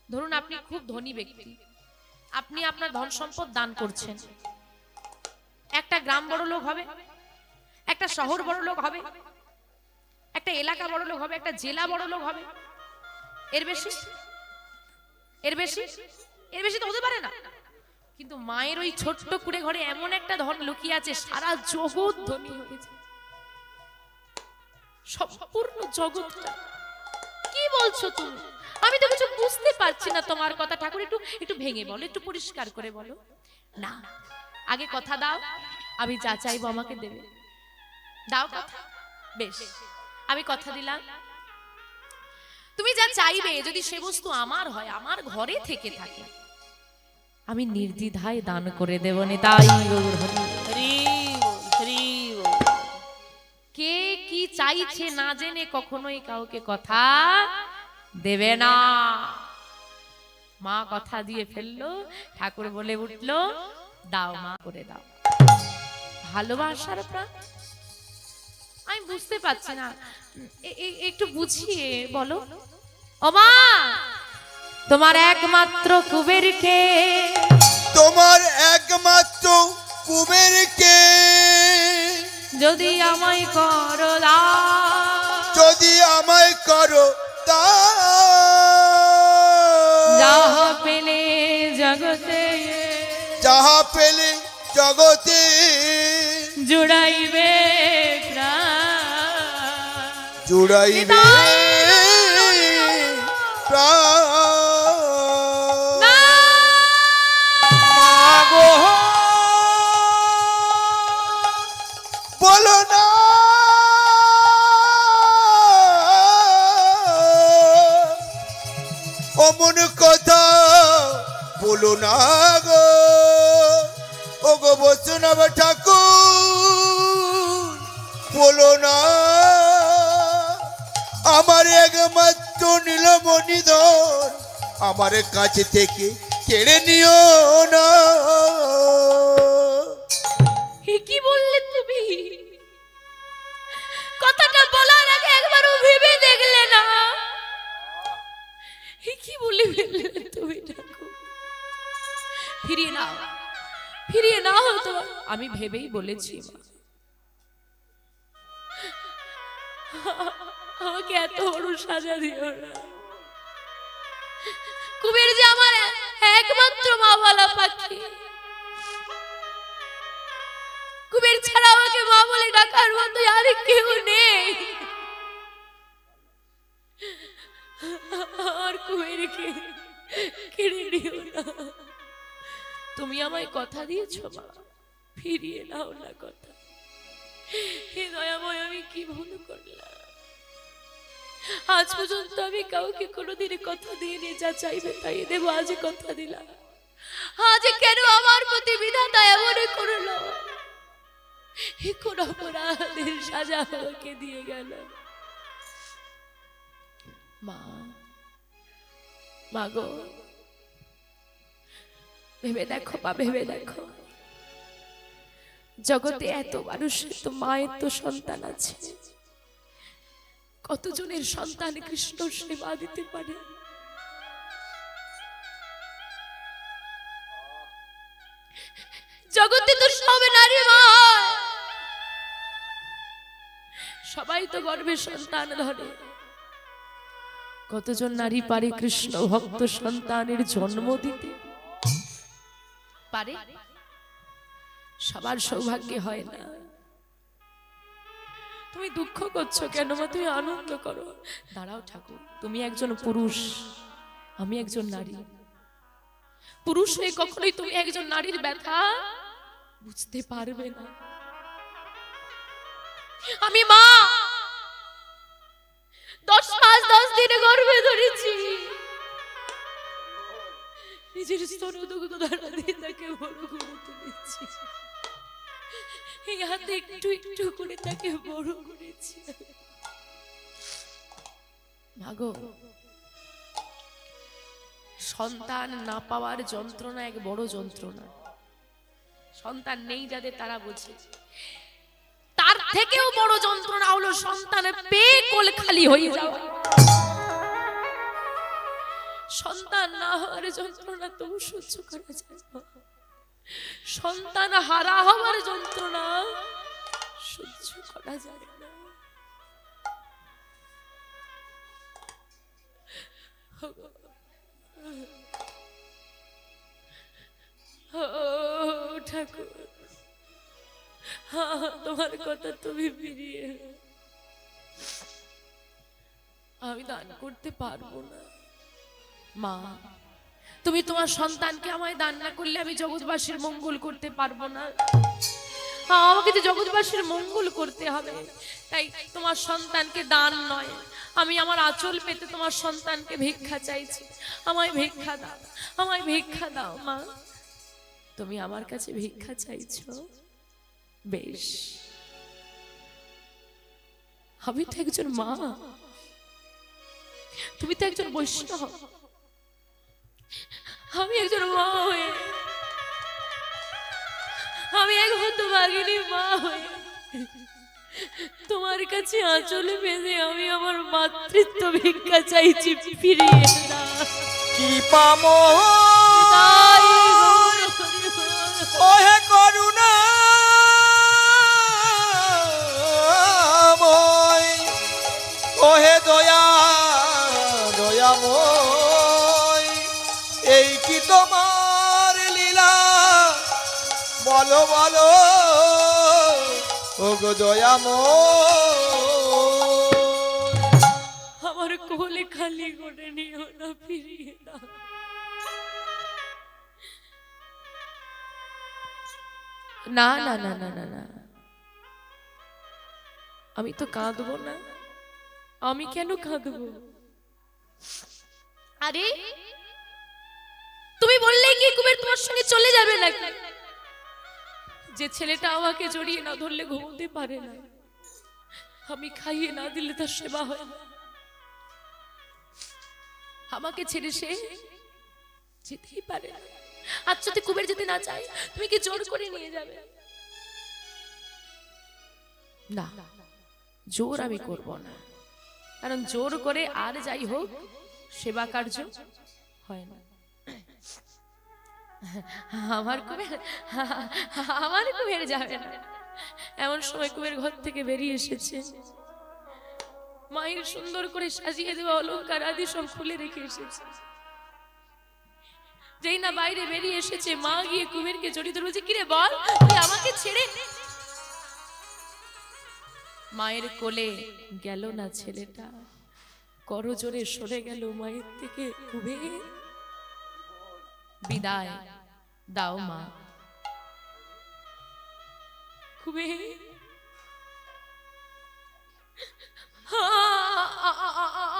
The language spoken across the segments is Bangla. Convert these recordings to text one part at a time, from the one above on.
ধরুন আপনি খুব ধনী ব্যক্তি, আপনি আপনার ধন সম্পদ দান করছেন, একটা গ্রাম বড় লোক হবে, একটা শহর বড় লোক হবে, একটা এলাকা বড় লোক হবে, একটা জেলা বড় লোক হবে। এর বেশি এর বেশি এর বেশি তো হতে পারে না। কিন্তু মায়ের ওই ছোট্ট কুড়ে ঘরে এমন একটা ধন লুকিয়ে আছে, সারা জগৎ ধনী হয়েছে, সম্পূর্ণ জগৎটা। কি বলছো তুমি? আমি তো কিছু বুঝতে পারছি না তোমার কথা। ঠাকুর একটু একটু ভেঙে বলো, একটু পরিষ্কার করে বলো না। আগে কথা দাও, আমি যা চাইবো আমাকে দেবে। দাও কথা। বেশ, আমি কথা দিলাম, তুমি যা চাইবে যদি সে বস্তু আমার হয়, আমার ঘরে থেকে থাকে, আমি নির্দ্বিধায় দান করে দেব। নিতাই গৌর হরি। কে কি চাইছে না জেনে কখনোই কাউকে কথা দেবে না। মা কথা দিয়ে ফেললো, ঠাকুর বলে উঠলো, দাও মা, করে দাও। ভালোবাসার প্রাণ। আমি বুঝতে পারছি না, একটু বুঝিয়ে বলো। ও মা, তোমার একমাত্র কুবের কে? তোমার একমাত্র কুবের কে? যদি আমায় করো দান, যদি আমায় করো দান, যাহা পেলে জগতে, যাহা পেলে জগতে জুড়াইবে প্রাণ, জুড়াইবে প্রাণ। মাগো বলো না, অমন কথা বলো না গো। ও গো বৈষ্ণব ঠাকুর, বলো না আমার একমাত্র নীলমণি ধন আমার কাছে থেকে কেড়ে নিও না। কি বললে তুমি? কথাটা বলার আগে একবারও ভেবে দেখলে না? কি বলে ফেললে তুমি ঠাকুর? ফিরিয়ে নাও, ফিরিয়ে নাও তোমার। আমি ভেবেই বলেছি আমাকে এত বড় সাজা দিও না। কুবের যে আমার একমাত্র মা বলা পাখি, কুবের ছাড়া আমাকে মা বলে ডাকার মতো আর কেউ নেই। আর কুবেরকে কেড়ে নিও না। তুমি আমায় কথা দিয়েছো মা, ফিরিয়ে নাও না কথা। হে দয়াময়, আমি কি ভুল করলাম? আজ পর্যন্ত আমি কাউকে কোনোদিন কথা দিইনি, যা চাইবে তাই দেব। আজ কথা দিলাম, আজ কেন আমার প্রতি বিধাতা এমন করলো? কোন অপরাধের সাজা আমাকে দিয়ে গেল? মা, মাগো, ভেবে দেখো মা, ভেবে দেখো, জগতে এত মানুষের তো মায়ের তো সন্তান আছে, কতজনের সন্তান কৃষ্ণ সেবা দিতে পারে? জগতে তো সব নারী মা, সবাই তো গর্ভে সন্তান ধরে। কতজন নারী পারে কৃষ্ণ ভক্ত সন্তানের জন্ম দিতে? পারে? সবার সৌভাগ্য হয় না। তুমি দুঃখ করছো কেন মা? তুমি আনন্দ করো। দাঁড়াও ঠাকুর, তুমি একজন পুরুষ, আমি একজন নারী। পুরুষ হয়ে কখনোই তুমি একজন নারীর ব্যথা বুঝতে পারবে না। আমি মা, 10 মাস 10 দিন গর্ভে ধরেছি, নিজের স্তনদুগ্ধ ধারা দিয়ে তাকে বড় করে তুলেছি, এই হাতে একটু একটু করে তাকে বড় করেছি। মাগো, সন্তান না পাওয়ার যন্ত্রণা এক বড় যন্ত্রণা। সন্তান নেই যাদের, তারা বোঝে। তার থেকেও বড় যন্ত্রণা হলো সন্তান পেয়ে কোল খালি হয়ে যাওয়া। সন্তান না হওয়ার যন্ত্রণা তবু সহ্য করা যায় না, সন্তান হারা হওয়ার যন্ত্রণা সহ্য করা যায় না। ঠাকুর, তোমার কথা তুমি ফিরিয়ে, আমি দান করতে পারবো না। মা, তুমি তোমার সন্তানকে আমায় দান না করলে আমি জগৎবাসীর মঙ্গল করতে পারবো না। আমাকে যে জগৎবাসীর মঙ্গল করতে হবে, তাই তোমার সন্তানকে দান নয়, আমি আমার আঁচল পেতে তোমার সন্তানকে ভিক্ষা চাইছি। আমায় ভিক্ষা দাও, আমায় ভিক্ষা দাও। মা, তুমি আমার কাছে ভিক্ষা চাইছো, বেশ, আমি তো একজন মা, তুমি তো একজন বৈষ্ণব। আমি একজন মা হয়ে, আমি এক হতভাগিনী মা হয়ে তোমার কাছে আঁচলে বেঁধে আমি আমার মাতৃত্ব ভিক্ষা চাইছি, ফিরিয়ে দাও। ওহে করুণা ওহে দয়া দয়াময়, এই কি তোমার লীলা, বলো বলো ওগো দয়াময়। আমার কোলে খালি করে নিও না, ফিরিয়ে দাও। না না না না না না, আমি তো কাঁদবো না। আমি কেন কাঁদবো? আরে তুমি বললে কি কুবের তোমার সঙ্গে চলে যাবে নাকি? যে ছেলেটা আমাকে জড়িয়ে না ধরলে ঘুমোতে পারে না, আমি খাইয়ে না দিলে তার সেবা হয় না, আমাকে ছেড়ে সে যেতেই পারে না। আজ যদি কুবের যেতে না চায়, তুমি কি জোর করে নিয়ে যাবে? না, জোর আমি করব না, কারণ জোর করে আর যাই হোক সেবা কার্য হয় না। আমার কুবের যাবে না। এমন সময় কুবের ঘর থেকে বেরিয়ে এসেছে, মায়ের সুন্দর করে সাজিয়ে দেওয়া অলংকার আদি সব খুলে রেখে এসেছে। যেই না বাইরে বেরিয়ে এসেছে, মা গিয়ে কুবেরকে জড়িয়ে ধরে বলছে, কিরে বল, তুই আমাকে ছেড়ে? মায়ের কোলে গেল না ছেলেটা, করজোরে সরে গেল মায়ের থেকে। কুবের, বিদায় দাও মা। কুবের,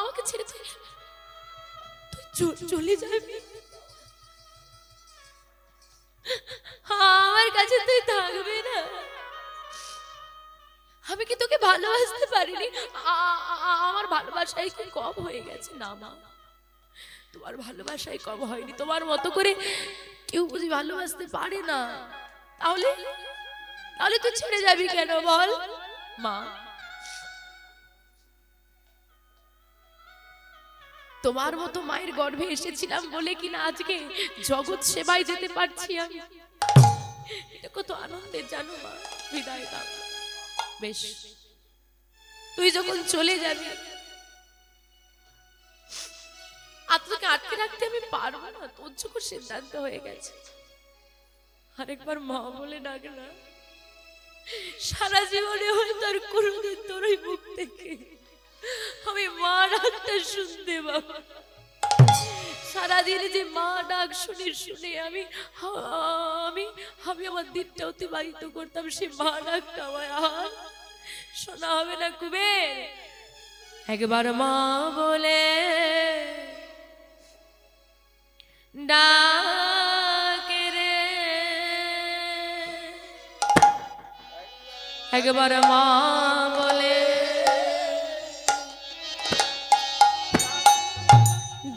আমাকে ছেড়ে তুই চলে যাবি? আমার কাছে তুই থাকবে না? আমি কি তোকে ভালোবাসতে পারিনি? আমার ভালোবাসাই কি কম হয়ে গেছে? না মা, তোমার ভালোবাসাই কম হয়নি। তোমার মতো করে কেউ বুঝি ভালোবাসতে পারে না? তাহলে তাহলে তুই ছেড়ে যাবি কেন বল? মা, তোমার মতো মায়ের গর্ভে এসেছিলাম বলে কিনা আজকে জগৎ সেবায় যেতে পারছি আমি। এটা কত আনন্দের জানো মা। বিদায় দাও। বেশ, তুই যখন চলে যাবি, আর তোকে আটকে রাখতে আমি পারবো না। তোর যখন সিদ্ধান্ত হয়ে গেছে, আরেকবার মা বলে ডাক না। সারা জীবনে হয়তো আর কোনোদিন তোর ওই মুখ থেকে আমি মা ডাকটা শুনতে পাবো। সারাদিন যে মা ডাক শুনে শুনে আমি আমার দিনটা অতিবাহিত করতাম, সে মা ডাকটা আমায় আর শোনা হবে না। কুবের, একবার মা বলে ডাকে রে, একবার মা বলে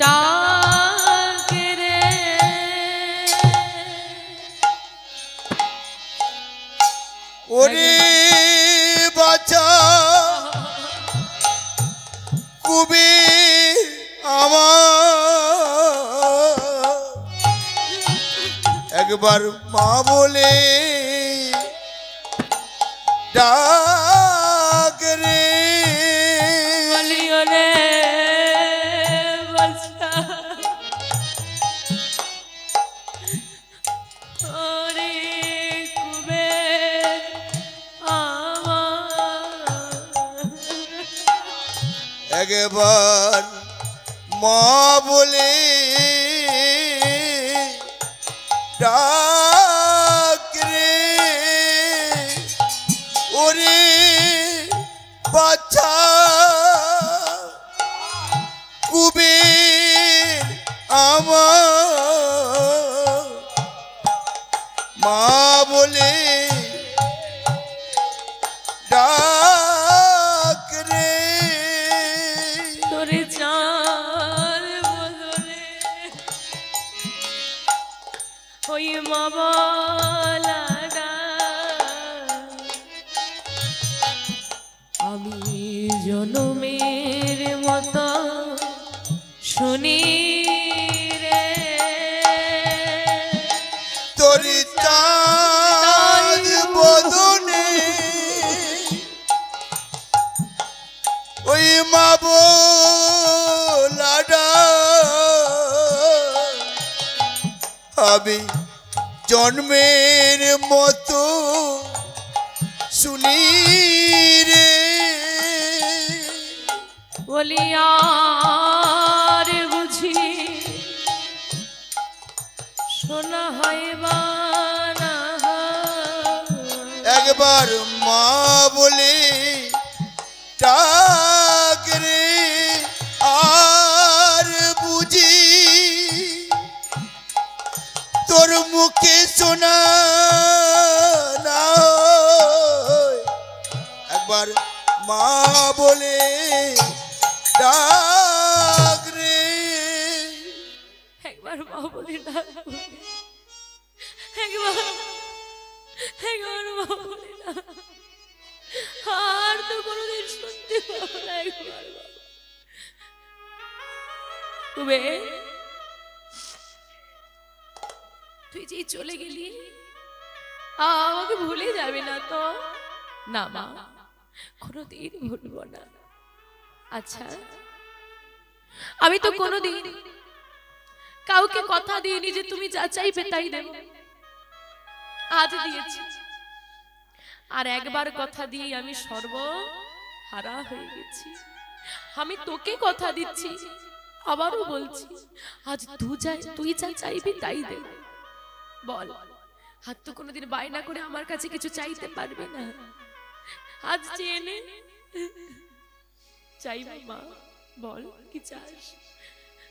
ডাকে রে, ওরে বাচ্চা কুবের আমার একবার মা বলে ডাক রে বলিও রে বাছা ওরে কুবের আমার একবার মা বলে ডাক রে ওরে বাছা কুবের আমার মা বলে ডাক রে তোরে চাল বদলে ওই মা বলা আমি জনমের মতো শুনি রে তোর চাঁদ বদনে ওই মা বলাডা আমি জন্মের মতো শুনি রে বলিয়ার বুঝি শোনা হয় বা না একবার মা বলে ডাক রে আর বুঝি তোর মুখে শোনা না হয়। একবার মা বলে ডাক রে একবার মা বলি না একবার একবার মা বলি না আর তো কোনোদিন শুনতে পাবো না একবার কুবের তুই যে চলে গেলি আমাকে ভুলে যাবে না তো না মা কোনোদিন ভুলবো না আচ্ছা আমি তো কোনোদিন কাউকে কথা দিইনি যে তুমি যা চাইবে তাই দেবে আজ দিয়েছি আর একবার কথা দিয়ে আমি সর্বহারা হয়ে গেছি আমি তোকে কথা দিচ্ছি আবারও বলছি আজ তুই যা চাইবি তাই দেবে বল হাত তো কোনোদিন বায়না করে আমার কাছে কিছু চাইতে পারবে না আজ চেয়ে নে চাইবি মা বল কি চাস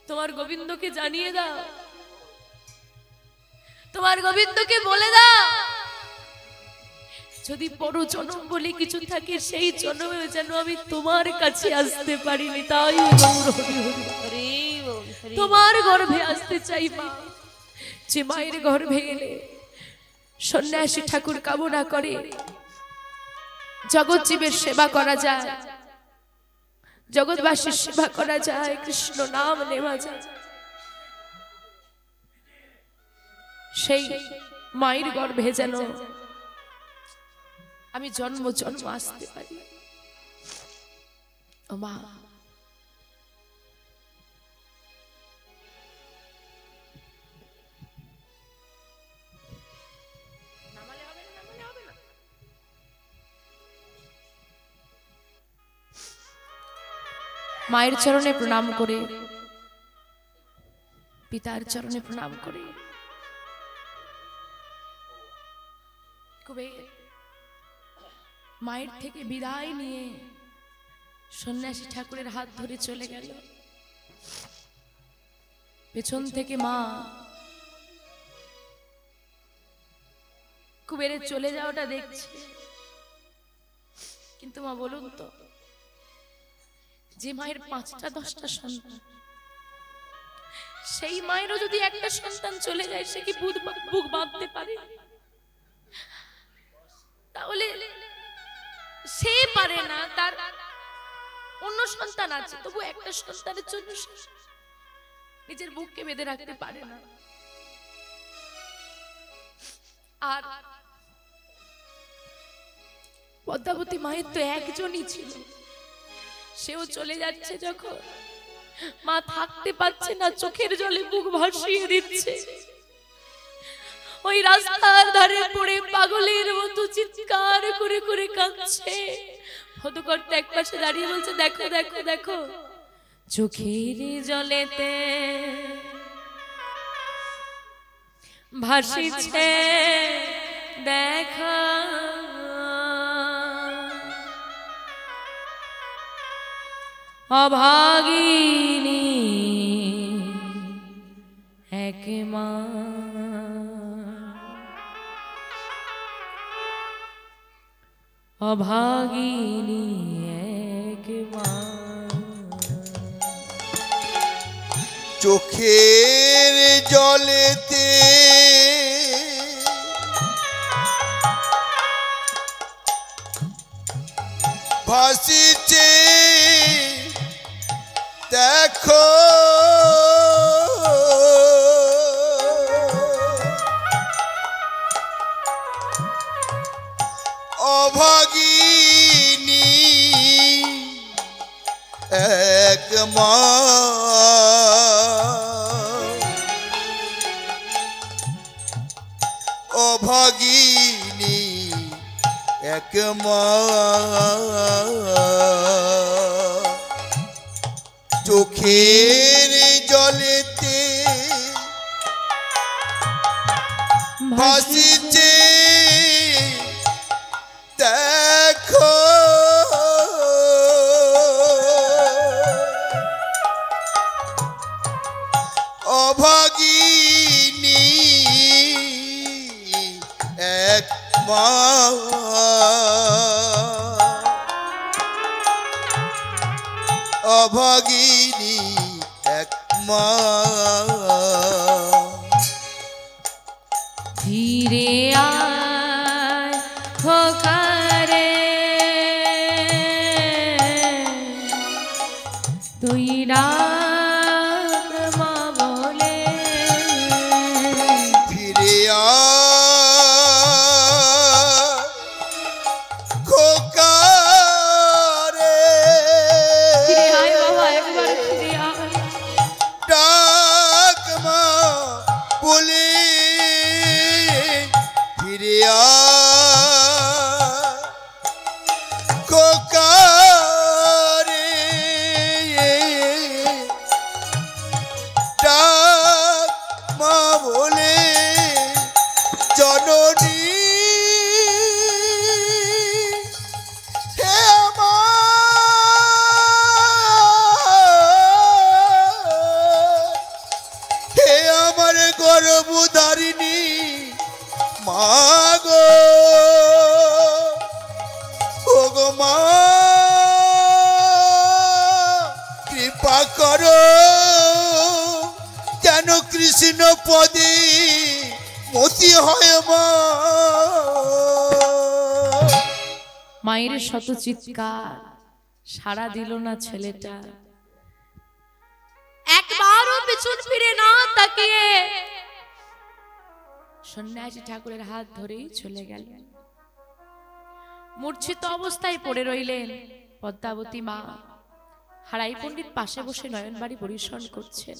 তোমার গোবিন্দকে জানিয়ে দাও তোমার গোবিন্দকে বলে দাও যদি বড় জনম বলে কিছু থাকে সেই জন্মে যেন আমি তোমার কাছে আসতে পারিনি তাই তোমার গর্ভে আসতে চাই মা যে মায়ের গর্ভে এলে সন্ন্যাসী ঠাকুর কামনা করে জগৎ জীবের সেবা করা যায় জগৎবাসীর সেবা করা যায় কৃষ্ণ নাম নেওয়া যায় সেই মায়ের গর্ভে যেন আমি জন্ম জন্ম আসতে পারি ও মা মায়ের চরণে প্রণাম করে পিতার চরণে প্রণাম করে মায়ের থেকে বিদায় নিয়ে সন্ন্যাসী ঠাকুরের হাত ধরে চলে গেল পেছন থেকে মা কুবেরের চলে যাওয়াটা দেখছে কিন্তু মা বলুন তো যে মায়ের 5টা 10টা সন্তান সেই মায়েরও যদি একটা সন্তান চলে যায় সে কি বুক বাঁধতে পারে তাহলে সে পারে না তার অন্য সন্তান আছে তবু একটা সন্তানের জন্য নিজের বুককে বেঁধে রাখতে পারে না আর পদ্মাবতী মায়ের তো একজনই ছিল, সেও চলে যাচ্ছে যখন, মা থাকতে পারছে না, চোখের জলে বুক ভাসিয়ে দিচ্ছে। ওই রাস্তার ধারে পড়ে পাগলের মতো চিৎকার করে করে কাঁদছে। পদকর্তা এক পাশে দাঁড়িয়ে বলছে, দেখো দেখো দেখো, চোখের জলেতে ভাসিছে দেখা, অভাগিনী এক মা, অভাগিনী এক মা। চোখের জলেতে ভাসিছে দেখো, অভাগিনী এক মা, অভাগিনী এক মা। চোখের জলেতে ভাসিছে দেখো, অভাগিনী এক মা, অভাগিনী এক মা। ধীরে আয় খোকারে, তুই রাত মা বলে, ফিরে খোকারে, ফিরে আয় বাবা, একবার ফিরে আয়। ডাক মা বলে, ফিরে খোকারে, ডাক মা বলে, জননী হে আমার গর্ভধারিণী মা গো, ও গো মা, কৃপা করো যেন কৃষ্ণ পদে মতি হয় মা। মায়ের শত চিৎকার সাড়া দিল না ছেলেটা, একবারও পিছন ফিরে না তাকিয়ে সন্ন্যাসী ঠাকুরের হাত ধরেই চলে গেলেন। মূর্ছিত অবস্থায় পড়ে রইলেন পদ্মাবতী মা। হারাই পণ্ডিত পাশে বসে নয়নবাড়ি পরিশন করছেন।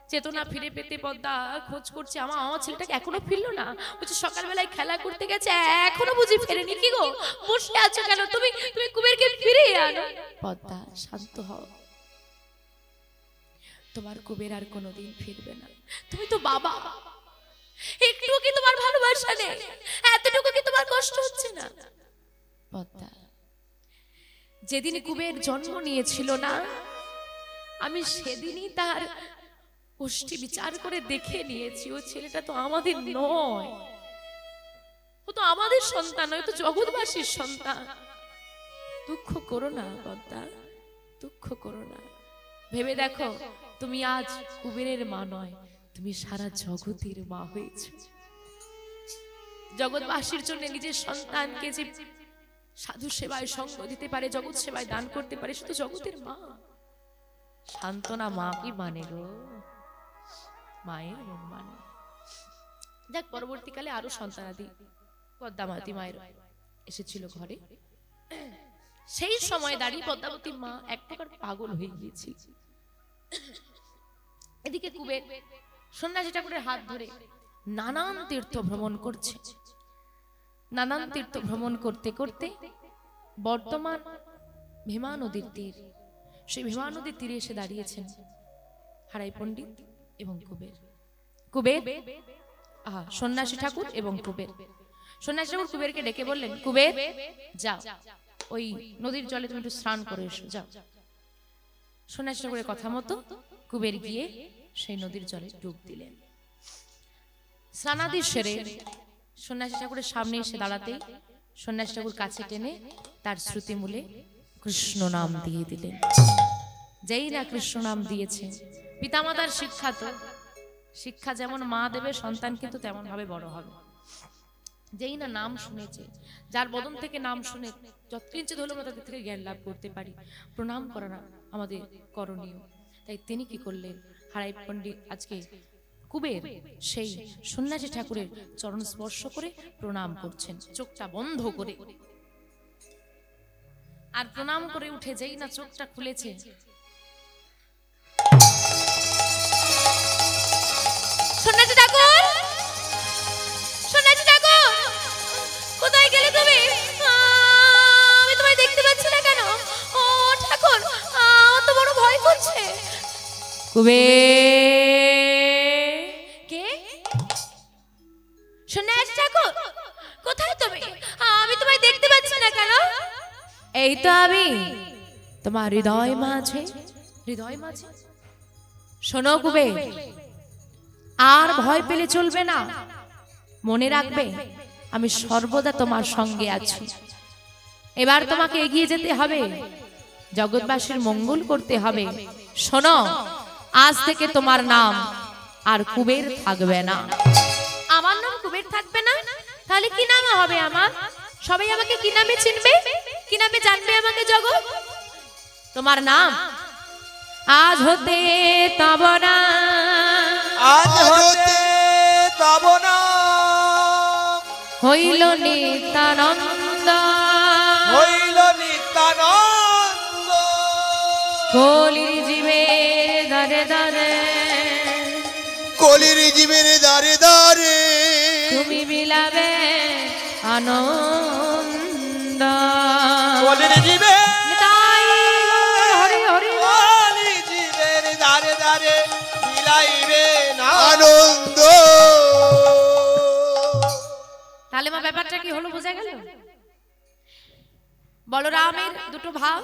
চেতনা ফিরে পেতে পদ্মা খোঁজ করছে, আমার ছেলেটাকে এখনো ফিরলো না। বলছে সকালবেলায় খেলা করতে গেছে, এখনো বুঝি ফেরেনি। কি গো বসে আছো কেন? তুমি তুমি কুবেরকে ফিরে আনো। পদ্মা শান্ত হও, তোমার কুবের আর কোনোদিন ফিরবে না। তুমি তো বাবা, একটু কি তোমার ভালোবাসা নেই? এতটুকু কি তোমার কষ্ট হচ্ছে না? পদ্মা, যেদিন কুবের জন্ম নিয়েছিল না, আমি সেদিনই তার গোষ্ঠী বিচার করে দেখে নিয়েছি। ও ছেলেটা তো আমাদের নয়, ও তো আমাদের সন্তান নয়, ও তো জগৎবাসীর সন্তান। দুঃখ করো না পদ্মা, দুঃখ করো না। ভেবে দেখো, তুমি আজ কুবেরের মা নয়, তুমি সারা জগতের মা হয়েছে। জগৎবাসীর জন্য নিজের সন্তানকে যে সাধু সেবায় সঙ্গ দিতে পারে, জগৎ সেবায় দান করতে পারে, সে তো জগতের মা। সান্ত্বনা মা কি মানে গো, মায়ের মন মানে। দেখ পরবর্তীকালে আরো সন্তানাদি পদ্মাবতী মায়ের এসেছিল ঘরে। সেই সময় দাঁড়িয়ে পদ্মাবতী মা এক প্রকার পাগল হয়ে গিয়েছিল। এদিকে কুবের সন্ন্যাসী ঠাকুরের হাত ধরে নানান তীর্থ ভ্রমণ করছে। নানান তীর্থ ভ্রমণ করতে করতে বর্তমান ভীমা নদীর তীর, সেই ভীমা নদীর তীরে এসে দাঁড়িয়েছেন হারাই পণ্ডিত এবং কুবের। কুবের সন্ন্যাসী ঠাকুর এবং কুবের। সন্ন্যাসী ঠাকুর কুবেরকে ডেকে বললেন, কুবের যাও, ওই নদীর জলে তুমি একটু স্নান করে এসো, যাও। সন্ন্যাসী ঠাকুরের কথা মতো কুবের গিয়ে সেই নদীর জলে ডুব দিলেন। স্নানাদি সেরে সন্ন্যাসী ঠাকুরের সামনে এসে দাঁড়াতেই সন্ন্যাসী ঠাকুর কাছে টেনে তার শ্রুতিমূলে কৃষ্ণ নাম দিয়ে দিলেন। যেই না কৃষ্ণ নাম দিয়েছে, পিতামাতার শিক্ষা তো, শিক্ষা যেমন মা দেবে সন্তান কিন্তু তেমন ভাবে বড় হবে। যেই না নাম শুনেছে, যার বদন থেকে নাম শুনে যৎকিঞ্চিত হলেও তাদের থেকে জ্ঞান লাভ করতে পারি, প্রণাম করা আমাদের করণীয়। তাই তিনি কি করলেন, হারাই পণ্ডিত আজকে কুবের সেই সন্ন্যাসী ঠাকুরের চরণ স্পর্শ করে প্রণাম করছেন, চোখটা বন্ধ করে। আর প্রণাম করে উঠে যেই না চোখটা খুলেছে, সন্ন্যাসী ঠাকুর, সন্ন্যাসী ঠাকুর, কোথায় গেলে তুমি? আমি তোমায় দেখতে পাচ্ছি না কেন? ও ঠাকুর, আমার তো বড় ভয় করছে। কুবের, কে? সন্ন্যাসী ঠাকুর, কোথায় তুমি? আমি তোমায় দেখতে পাচ্ছি না কেন? এই তো আমি তোমার হৃদয় মাঝে, হৃদয় মাঝে। শোনো কুবের, আর ভয় পেলে চলবে না, মনে রাখবে আমি সর্বদা তোমার সঙ্গে আছি। এবার তোমাকে এগিয়ে যেতে হবে, জগৎবাসীর মঙ্গল করতে হবে। শোনো, আজ থেকে তোমার নাম আর কুবের থাকবে না। আমার নাম কুবের থাকবে না? তাহলে কি নাম হবে আমার? সবাই আমাকে কি নামে চিনবে, কি নামে জানবে আমাকে জগৎ? তোমার নাম আজ হতে তব না, আজ হতে তব না হইল নিত্যানন্দ, হইল নিত্যানন্দ। কলির জীবের দারে দারে, কলির জীবের দারে দারে তুমি বিলাবে আনন্দ। কলির জীবে হরি হরি, কলির জীবের দারে দারে বিলাইবে না আনন্দ। তাহলে মা ব্যাপারটা কি হলো, বোঝা গেল? বলরামের দুটো ভাগ,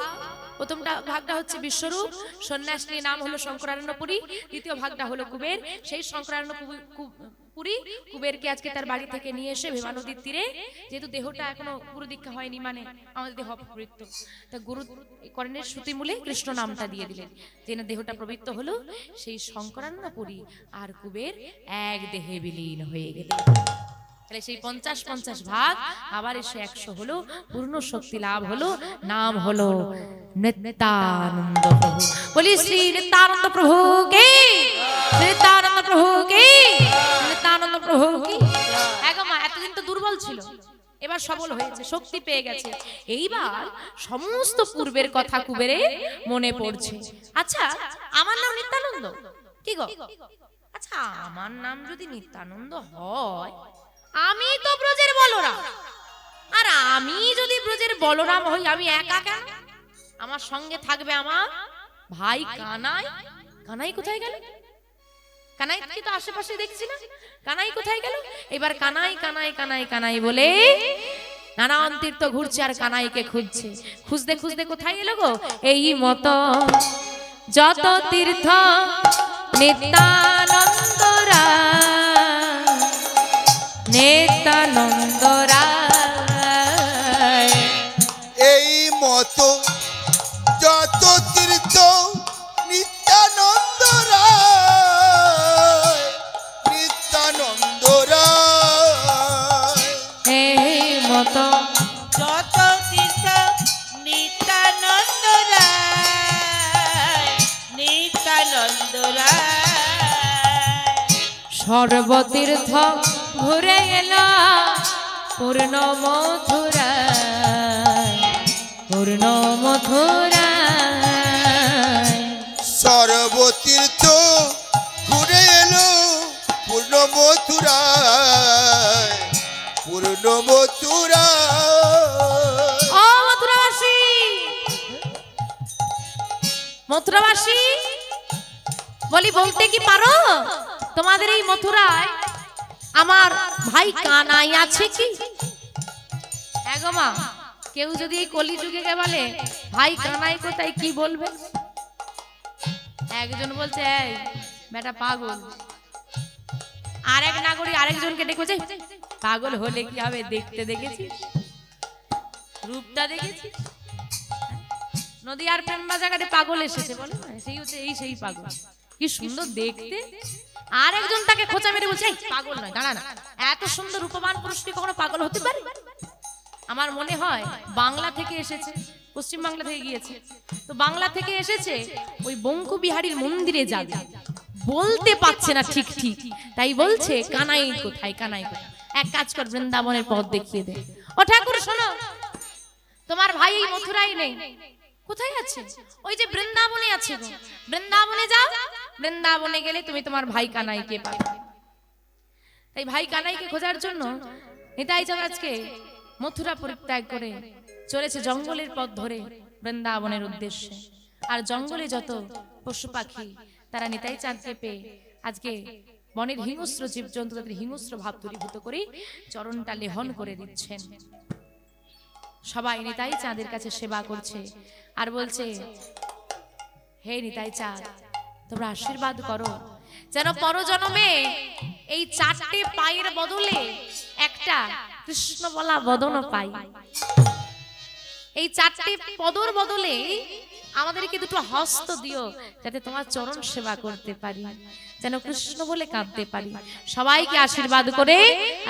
প্রথমটা ভাগটা হচ্ছে বিশ্বরূপ, সন্ন্যাসীর নাম হলো শঙ্করারণ্যপুরী। দ্বিতীয় ভাগটা হলো কুবের। সেই শঙ্করারণ্যপুরী কুবেরকে আজকে তার বাড়ি থেকে নিয়ে এসে ভীমা নদীর তীরে, যেহেতু দেহটা এখনো গুরু দীক্ষা হয়নি, মানে আমাদের দেহ অপবিত্র, তা গুরু কর্ণের শ্রুতিমূলে কৃষ্ণ নামটা দিয়ে দিলেন। যে না দেহটা পবিত্র হলো, সেই শঙ্করারণ্যপুরী আর কুবের এক দেহে বিলীন হয়ে গেলেন। তাহলে সেই 50-50 ভাগ আবার এসে 100 হলো, পূর্ণ শক্তি লাভ হলো, নাম হলো নিত্যানন্দ প্রভু। বলি শ্রী নিত্যানন্দ প্রভু কি, নিত্যানন্দ প্রভু কি, নিত্যানন্দ প্রভু কি। এখন মা এতদিন তো দুর্বল ছিল, এবার সবল হয়েছে, শক্তি পেয়ে গেছে। এইবার সমস্ত পূর্বের কথা কুবেরে মনে পড়ছে। আচ্ছা, আমার নাম নিত্যানন্দ, কি গো? আচ্ছা, আমার নাম যদি নিত্যানন্দ হয়, আমি তো ব্রজের বলরাম, আর আমি যদি ব্রজের বলরাম হই, আমি একা কেন? আমার সঙ্গে থাকবে আমার ভাই কানাই। কানাই কোথায় গেল? কানাইকে তো আশেপাশে দেখছি না, কানাই কোথায় গেল? এবার কানাই কানাই কানাই কানাই বলে নানান তীর্থ ঘুরছে আর কানাইকে খুঁজছে। খুঁজতে খুঁজতে কোথায় এলো গো? এই মতো যত তীর্থ নিত্যানন্দরা, নিত্যানন্দ রায়। এই মতো যত তীর্থ নিত্যানন্দ রায়, নিত্যানন্দ রায়। এই মতো যত তীর্থ নিত্যানন্দ রায়, নিত্যানন্দ রায়। সর্বতীর্থ ঘুরে গেল পূর্ণ মথুরায়, পূর্ণ মথুরায়। সর্বতীর্থ ঘুরে এলো পূর্ণ মথুরায়, পূর্ণ মথুরায়। ও মথুরাবাসী, মথুরাবাসী বলি বলতে কি পারো তোমাদের এই মথুরায় আমার ভাই কানাই আছে কি? এগো মা, কেউ যদি এই কলিযুগে গে বলে ভাই কানাই কোথায়, কি বলবে? একজন বলছে এই বেটা পাগল, আরেক নাগরিক আরেকজনকে ডেকেছে পাগল হলে কি হবে, দেখতে দেখেছিস, রূপটা দেখেছিস? নদী আর প্রেম বাজারে পাগল এসেছে বলে, সেই হচ্ছে এই সেই পাগল, কি সুন্দর দেখতে। আর একজন তাকে খোঁচা মেরে বলছে পাগল নয়, দাঁড়া না, এত সুন্দর রূপবান পুরুষ কি কখনো পাগল হতে পারে? আমার মনে হয় বাংলা থেকে এসেছে, পশ্চিম বাংলা থেকে গিয়েছে, তো বাংলা থেকে এসেছে ওই বঙ্কু বিহারীর মন্দিরে যাবে, বলতে পারছে না ঠিক ঠিক, তাই বলছে কানাই কোথায়, কানাই কোথায়। এক কাজ কর, বৃন্দাবনের পথ দেখিয়ে দে। ও ঠাকুর শোনো, তোমার ভাই এই মথুরায় নেই, কোথায় আছে? ওই যে বৃন্দাবনে আছে, বৃন্দাবনে যাও, বৃন্দাবনে গেলে তুমি তোমার ভাই কানাইকে পাবে। তাই ভাই কানাইকে খোঁজার জন্য নিতাই চাঁদ আজকে মথুরা পরিত্যাগ করে চলেছে জঙ্গলের পথ ধরে বৃন্দাবনের উদ্দেশ্যে। আর জঙ্গলে যত পশু পাখি তারা নিতাই চাঁদকে পেয়ে আজকে বনের হিংস্র জীবজন্তু তাদের হিংস্র ভাব দূরীভূত করে চরণটা লেহন করে দিচ্ছেন। সবাই নিতাই চাঁদের কাছে সেবা করছে আর বলছে হে নিতাই চাঁদ, তোমরা আশীর্বাদ করো যেন পরজন্মে এই চারটে পায়ের বদলে একটা কৃষ্ণ বলা বদন পাই। এই চারটে পদর বদলে আমাদেরকে দুটো হস্ত দিও, যাতে তোমার চরণ সেবা করতে পারি, যেন কৃষ্ণ বলে কাঁদতে পারি। সবাইকে আশীর্বাদ করে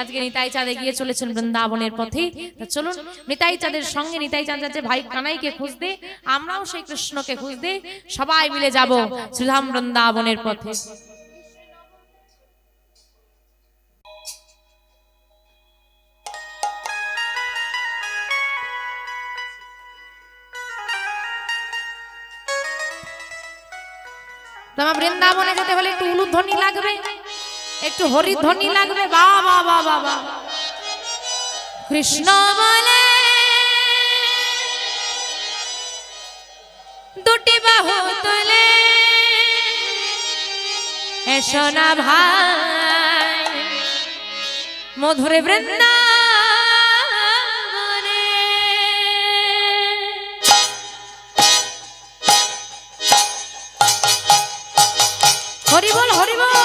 আজকে নিতাই চাঁদে গিয়ে চলেছেন বৃন্দাবনের পথে। চলুন নিতাই চাঁদের সঙ্গে নিতাই চাঁদ যাচ্ছে ভাই কানাইকে খুঁজতে, আমরাও সেই কৃষ্ণকে খুঁজতে সবাই মিলে যাব শ্রীধাম বৃন্দাবনের পথে। তোমার বৃন্দাবনে যেতে হলে একটু উলুধ্বনি লাগবে, একটু হরিধ্বনি লাগবে। বাবা বাবা বাবা কৃষ্ণ বলে দুটি বাহু তুলে এসো না ভাই মধুরে বৃন্দাবনে। হরি বল হরি বল।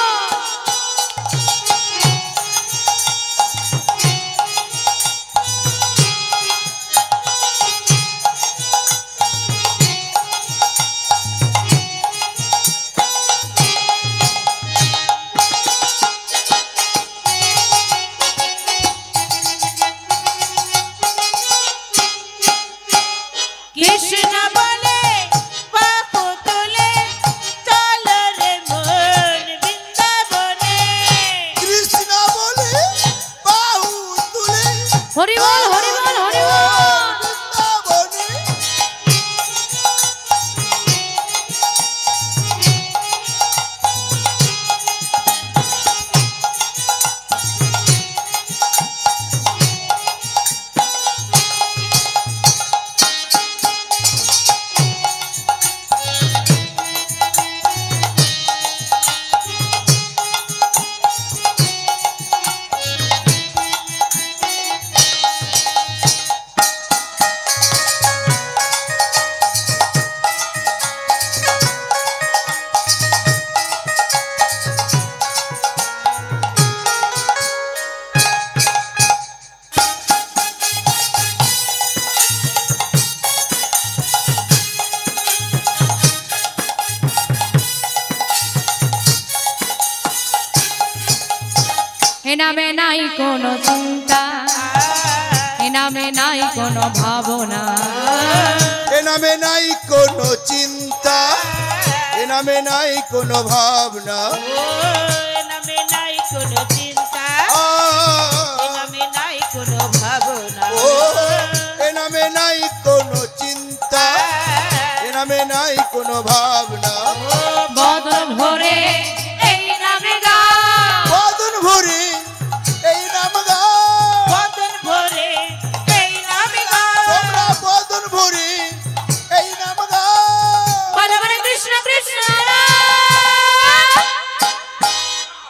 কৃষ্ণ বলে বাহু তুলে চলো রে মন বৃন্দাবনে। কৃষ্ণ বলে বাহু তুলে হরি বল হরি বল হরি বল। বৃন্দাবনে। এ নামে নাই কোনো চিন্তা, এ নামে নাই কোনো ভাবনা, এ নামে নাই কোনো চিন্তা, এ নামে নাই কোনো ভাবনা। ও নামে নাই কোনো চিন্তা, কোনো ভাবনা বদন ভরে এই নামে গা বদন ভরে এই নাম গা বদন ভরে এই নামে গা তোমরা বদন ভরে এই নাম গা বলে বলে কৃষ্ণ কৃষ্ণ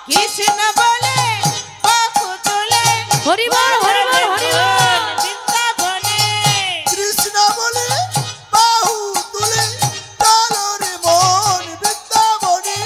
কৃষ্ণ বলে বাহু তুলে হরি বল হরি বল হরি বল বৃন্দাবনে কৃষ্ণ বলে বাহু তুলে চলো রে মন বৃন্দাবনে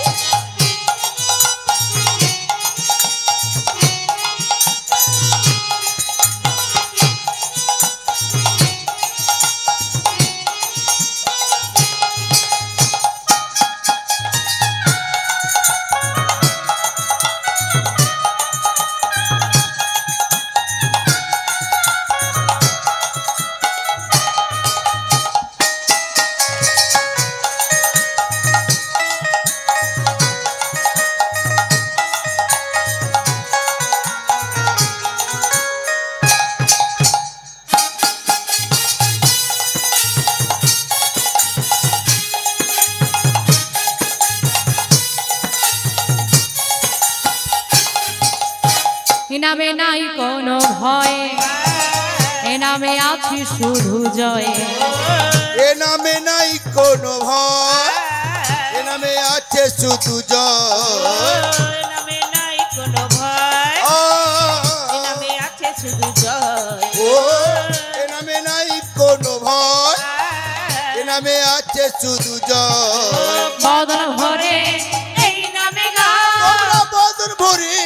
এ নামে নাই কোনো ভয় এ নামে আছি শুধু জয় এ নামে নাই কোনো ভয় এ নামে আছে শুধু জয় এ নামে নাই কোনো ভয় এ নামে আছে শুধু জয় ও এ নামে নাই কোনো ভয় এ নামে আছে শুধু জয় বদন ভরে এই নামে গা তোমরা বদন ভরে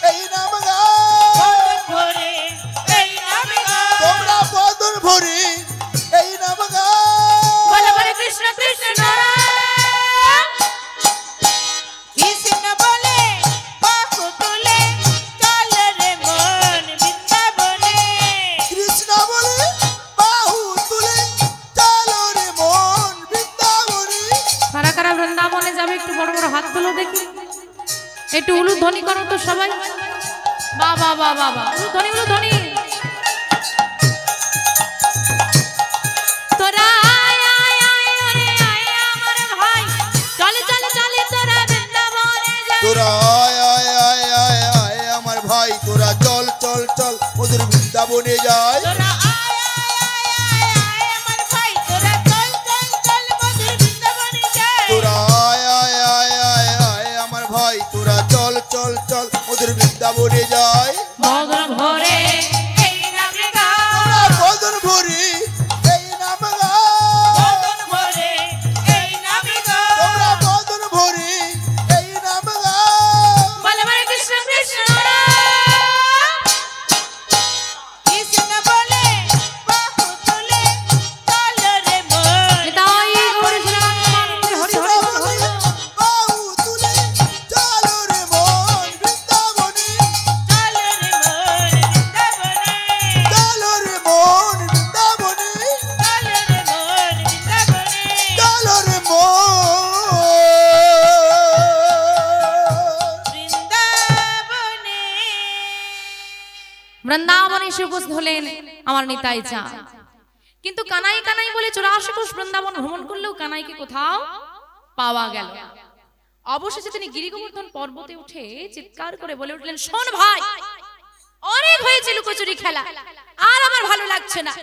এই নাম গা বদন ভরে এই নামে গা তোমরা বদন ভরে এই নাম গা বলে বলে কৃষ্ণ কৃষ্ণ কৃষ্ণ বলে বাহু তুলে চল রে মন বৃন্দাবনে কৃষ্ণ বলে বাহু তুলে চলো রে মন বৃন্দাবনে কারা কারা বৃন্দাবনে যাবে একটু বড় বড় হাত তুলো দেখি একটু উলুধ্বনি করো তো সবাই বাবা বাবা বাবা উলুধ্বনি উলুধ্বনি তোরা আয় আয় আয় ওরে আয় আমার ভাই চলে চলে চলে তোরা বৃন্দাবনে যা তোরা আয় আয় আয় আয় আয় আমার ভাই তোরা চল চল চল ওদের বৃন্দাবনে যায় তোরা আয় আয় আয় আয় আমার ভাই তোরা চল চল চল মধুর বৃন্দাবনে যায় তোরা আয় আয় আয় আয় আয় আমার ভাই তোরা চল চল চল ওদের বৃন্দাবনে যায় বদন ভরে এই নামে গা তোরা বদন ভরে এই নাম গা বদন ভরে এই নামে গা তোমরা বদন ভরে এই নাম গা বলে বলে কৃষ্ণ কৃষ্ণ কৃষ্ণ বলে বাহু তুলে চল রে মন তাই গৌর শ্রীরাম হরি হরি হরি হরি বাহু তুলে চলো রে মন বৃন্দাবনে চল রে মন বৃন্দাবনে চলো রে মন বৃন্দাবনে চল রে মন বৃন্দাবনে চলো রে মন বৃন্দাবনে বৃন্দাবনে এসে উপস্থিত হলেন আমার নিতাই চাঁদ কিন্তু কানাই কানাই বলে 84 কোষ বৃন্দাবন ভ্রমণ করলেও কানাইকে কোথাও পাওয়া গেল না। অবশেষে তিনি গিরিগোবর্ধন পর্বতে উঠে চিৎকার করে বলে উঠলেন শোন ভাই অনেক হয়েছে লুকোচুরি খেলা আর আমার ভালো লাগছে না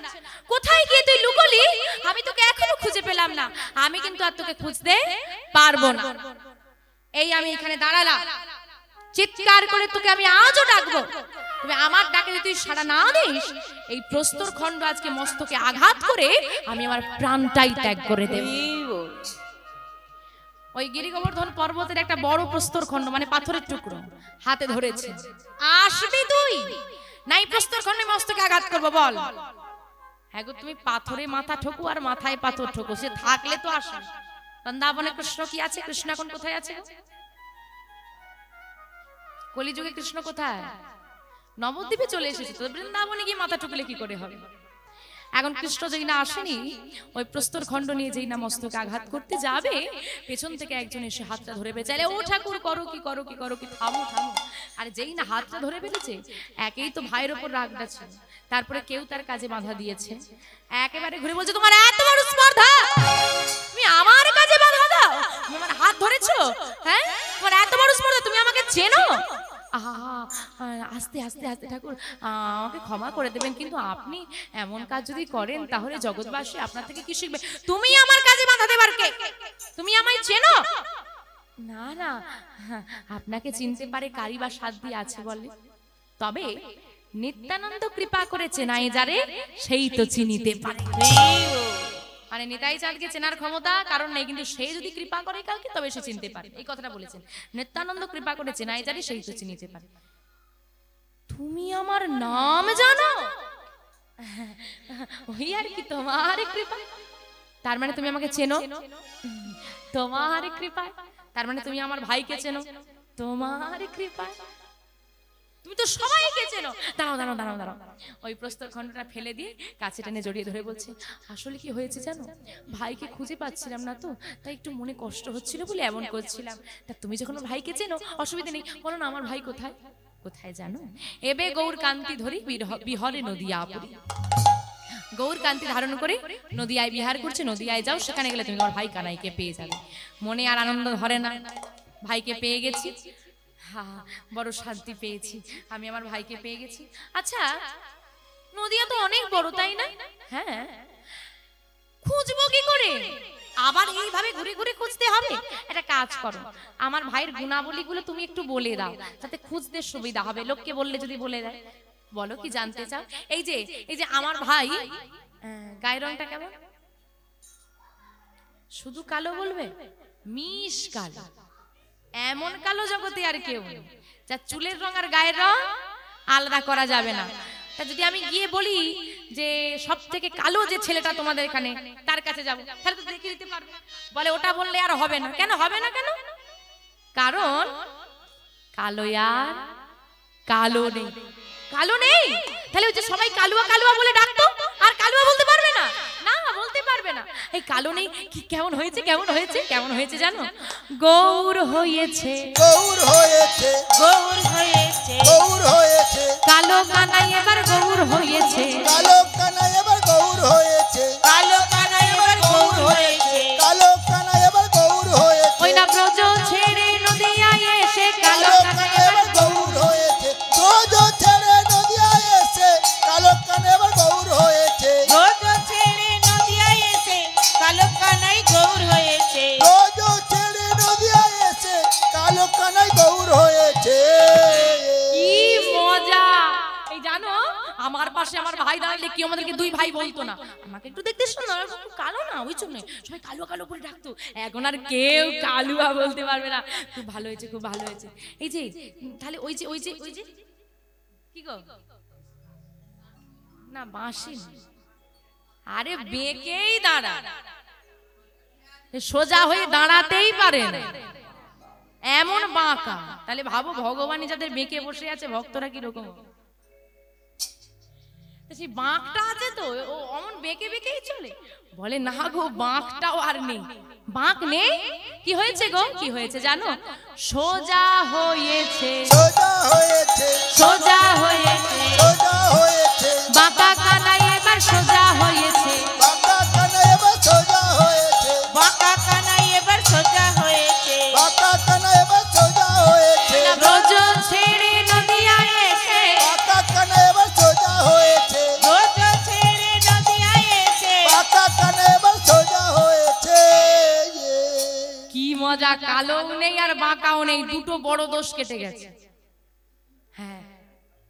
কোথায় গিয়ে তুই লুকোলি আমি তোকে এখনো খুঁজে পেলাম না আমি কিন্তু আর তোকে খুঁজতে পারবো না এই আমি এখানে দাঁড়ালাম চিৎকার করে তোকে আমি আজও ডাকবো তবে আমার ডাকে যদি তুই সাড়া না দিস এই প্রস্তর খণ্ড আজকে মস্তকে আঘাত করে আমি আমার প্রাণটাই ত্যাগ করে দেব ওই গিরিগোবর্ধন পর্বতের একটা বড় প্রস্তর খণ্ড মানে পাথরের টুকরো হাতে ধরেছে আসবি তুই নাই প্রস্তর খণ্ডে মস্তকে আঘাত করবো বল হ্যাঁ গো তুমি পাথরে মাথা ঠোকো আর মাথায় পাথর ঠোকো সে থাকলে তো আসে বৃন্দাবনে কৃষ্ণ কি আছে কৃষ্ণ এখন কোথায় আছে কলিযুগে কৃষ্ণ কোথায় নবদ্বীপে চলে এসেছে তো বৃন্দাবনে গিয়ে মাথা ঠুকলে কি করে হবে এখন কৃষ্ণ যেই না আসেনি ওই প্রস্তর খণ্ড নিয়ে যেই না মস্তকে আঘাত করতে যাবে পেছন থেকে একজন এসে হাতটা ধরে বেচালে ও ঠাকুর করো কি করো কি করো কি থামো থামো আর যেই না হাতটা ধরে ফেলেছে একেই তো ভাইয়ের ওপর রাগটা ছিল তারপরে কেউ তার কাজে বাধা দিয়েছে একেবারে ঘুরে বলছে তোমার এত বড় স্পর্ধা তুমি আমার কাজে আমার হাত ধরেছো? হ্যাঁ, তোমার এত বড় স্পর্ধা, তুমি আমাকে চেনো? আহা, আস্তে আস্তে আস্তে ঠাকুর, আমাকে ক্ষমা করে দেবেন, কিন্তু আপনি এমন কাজ যদি করেন তাহলে জগৎবাসী আপনার থেকে কি শিখবে? তুমি আমার কাজে বাধা দেবার কে? তুমি আমায় চেনো? না না, আপনাকে চিনতে পারে কারি বা সাধ্য আছে বলে, তবে নিত্যানন্দ কৃপা করেছে নাই যারে সেই তো চিনিতে পারে। মানে নিতাই চাঁদকে চেনার ক্ষমতা কারণ নেই, কিন্তু সে যদি কৃপা করে কাউকে তবে সে চিনতে পারে, এই কথাটা বলেছেন। নিত্যানন্দ কৃপা করেছে নাই যারে সেই তো চিনিতে পারে। তুমি আমার নাম জানো? ওই আর কি, তোমার কৃপা। তার মানে তুমি আমাকে চেনো? তোমার কৃপা। তার মানে তুমি আমার ভাইকে চেনো? তোমার কৃপা। তুমি তো সবাইকে চেনো। দাঁড়াও দাঁড়াও দাঁড়াও দাঁড়াও, ওই প্রস্তর খণ্ডটা ফেলে দিয়ে কাছে টেনে জড়িয়ে ধরে বলছে, আসলে কি হয়েছে জানো, ভাইকে খুঁজে পাচ্ছিলাম না তো, তাই একটু মনে কষ্ট হচ্ছিল বলে এমন করছিলাম। তা তুমি যখন ভাইকে চেনো অসুবিধা নেই, বলো না আমার ভাই কোথায়? কোথায় জানো? এবে গৌর কান্তি ধরি বিহরে নদিয়া পুরী। গৌর কান্তি ধারণ করে নদিয়ায় বিহার করছে। নদিয়ায় যাও, সেখানে গেলে তুমি আমার ভাই কানাইকে পেয়ে যাবে। মনে আর আনন্দ ধরে না, ভাইকে পেয়ে গেছি, বড় শান্তি পেয়েছি, আমি আমার ভাইকে পেয়ে গেছি। আচ্ছা, নদিয়া তো অনেক বড়, তাই না? হ্যাঁ, খুঁজবো কি করে? আবার এইভাবে ঘুরে ঘুরে খুঁজতে হবে? একটা কাজ করো, আমার ভাইয়ের গুণাবলীগুলো তুমি একটু বলে দাও, তাতে খুঁজতে সুবিধা হবে। লোককে বললে যদি বলে দেয়, বলো কি জানতে চাও? এই যে আমার ভাই, গায়ের রংটা কেমন? শুধু কালো বলবে? মিশ কালো। এমন কালো জগতে আর কেউ নেই যার চুলের রং আর গায়ের রং আলাদা করা যাবে না। তা যদি আমি গিয়ে বলি যে সব থেকে কালো যে ছেলেটা তোমাদের এখানে, তার কাছে যাবো, তাহলে তো দেখিয়ে দিতে পারবে। বলে ওটা বললে আর হবে না। কেন হবে না? কেন? কারণ কালো আর কালো নেই। কালো নেই, তাহলে ওই যে সবাই কালুয়া কালুয়া বলে ডাকতো, আর কালুয়া বলতে পারবে না? না, বলতে পারবে না। এই কালো নেই, কি কেমন হয়েছে? কেমন হয়েছে? কেমন হয়েছে জানো? গৌর হয়েছে, গৌর হয়েছে, গৌর হয়েছে, গৌর হয়েছে, কালো কানাই এবার গৌর হয়েছে, কালো কানা এবার গৌর হয়েছে, কালো কানাই এবার গৌর হয়েছে, কালো কানা এবার গৌর হয়েছে, ওই না ব্রজ ছেড়ে নদিয়ায় এসে কালো কালো কানাই কানা এবার এবার গৌর হয়েছে, ব্রজ ছেড়ে নদিয়ায় এসে কালো কানা এবার গৌর হয়েছে, ব্রজ ছেড়ে নদিয়ায় এসে কালো কানাই গৌর হয়েছে, ব্রজ ছেড়ে নদিয়ায় এসে কালো কানাই গৌর হয়েছে। কি মজা! এই জানো, আমার পাশে আমার ভাই দাঁড়ালে কি আমাদেরকে দুই ভাই বলতো না, আমাকে একটু দেখতে সুন্দর, একটু কালো না, ওই জন্য সবাই কালো কালো করে ডাকতো। এখন আর কেউ কালুয়া বলতে পারবে না। খুব ভালো হয়েছে, খুব ভালো হয়েছে। এই যে তাহলে ওই যে ওই যে ওই যে কি গো, না বাঁশি, আরে বেঁকেই দাঁড়া, সোজা হয়ে দাঁড়াতেই পারে না, এমন বাঁকা। তাহলে ভাবো ভগবানই যাদের বেঁকে বসে আছে, ভক্তরা কিরকম? সেই বাঁকটা আছে তো, ও অমন বেঁকে বেঁকেই চলে। বলে না গো, বাঁকটাও আর নেই। বাঁক নেই? কি হয়েছে গো? কি হয়েছে জানো? সোজা হয়েছে, সোজা হয়েছে, সোজা হয়েছে, সোজা হয়েছে, বাঁকা কানাই এবার সোজা হয়েছে, বাঁকা কানা এবার সোজা হয়েছে, বাঁকা কানাই এবার সোজা হয়েছে, বাঁকা কানা এবার সোজা হয়েছে, ব্রজ ছেড়ে নদিয়ায় এসে, বাঁকা কানা এবার সোজা হয়েছে, ব্রজ ছেড়ে নদিয়ায় এসে, বাঁকা কানা এবার সোজা হয়েছে। কি মজা! কালোও নেই আর বাঁকাও নেই, দুটো বড় দোষ কেটে গেছে। হ্যাঁ,